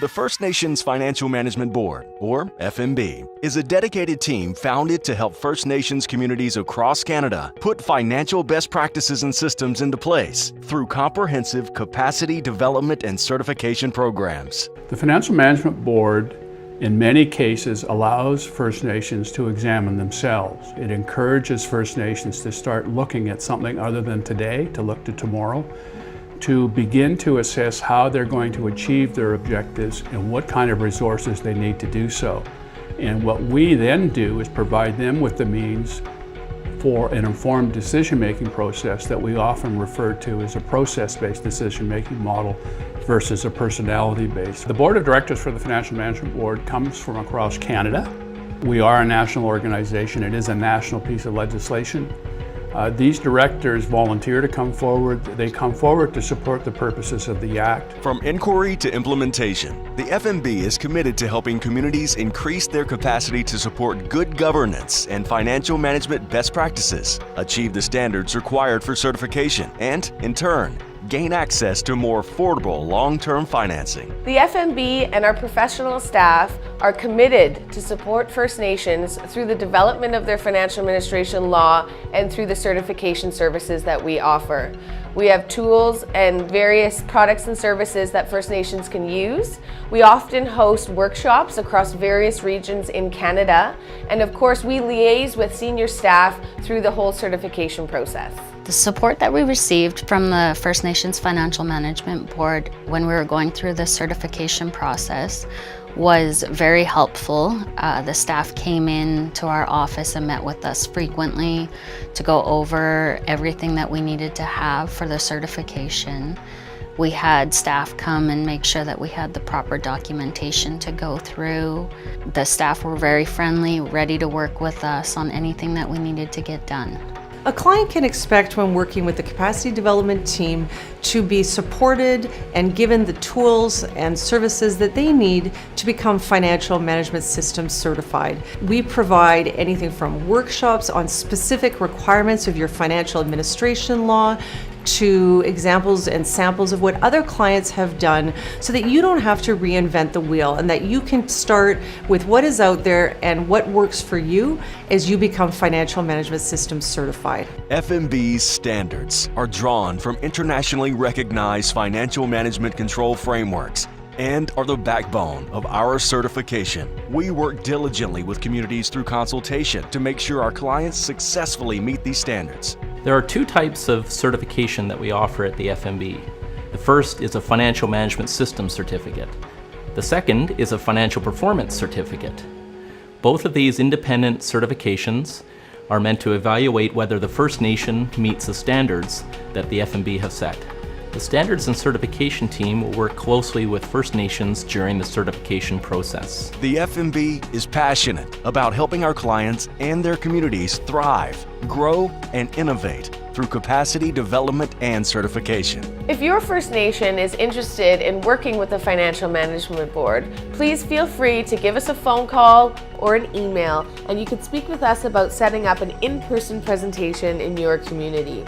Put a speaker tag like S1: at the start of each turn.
S1: The First Nations Financial Management Board, or FMB, is a dedicated team founded to help First Nations communities across Canada put financial best practices and systems into place through comprehensive capacity development and certification programs.
S2: The Financial Management Board in many cases allows First Nations to examine themselves. It encourages First Nations to start looking at something other than today, to look to tomorrow, to begin to assess how they're going to achieve their objectives and what kind of resources they need to do so. And what we then do is provide them with the means for an informed decision-making process that we often refer to as a process-based decision-making model versus a personality-based. The Board of Directors for the Financial Management Board comes from across Canada. We are a national organization. It is a national piece of legislation. These directors volunteer to come forward. They come forward to support the purposes of the Act.
S1: From inquiry to implementation, the FMB is committed to helping communities increase their capacity to support good governance and financial management best practices, achieve the standards required for certification, and, in turn, gain access to more affordable long-term financing.
S3: The FMB and our professional staff are committed to support First Nations through the development of their financial administration law and through the certification services that we offer. We have tools and various products and services that First Nations can use. We often host workshops across various regions in Canada, and of course we liaise with senior staff through the whole certification process.
S4: The support that we received from the First Nations Financial Management Board when we were going through the certification process was very helpful. The staff came in to our office and met with us frequently to go over everything that we needed to have for the certification. We had staff come and make sure that we had the proper documentation to go through. The staff were very friendly, ready to work with us on anything that we needed to get done.
S5: A client can expect when working with the capacity development team to be supported and given the tools and services that they need to become financial management systems certified. We provide anything from workshops on specific requirements of your financial administration law to examples and samples of what other clients have done so that you don't have to reinvent the wheel and that you can start with what is out there and what works for you as you become financial management systems certified.
S1: FMB's standards are drawn from internationally recognized financial management control frameworks and are the backbone of our certification. We work diligently with communities through consultation to make sure our clients successfully meet these standards.
S6: There are two types of certification that we offer at the FMB. The first is a Financial Management Systems Certificate. The second is a Financial Performance Certificate. Both of these independent certifications are meant to evaluate whether the First Nation meets the standards that the FMB have set. The Standards and Certification team will work closely with First Nations during the certification process.
S1: The FMB is passionate about helping our clients and their communities thrive, grow, and innovate through capacity development and certification.
S3: If your First Nation is interested in working with the Financial Management Board, please feel free to give us a phone call or an email, and you can speak with us about setting up an in-person presentation in your community.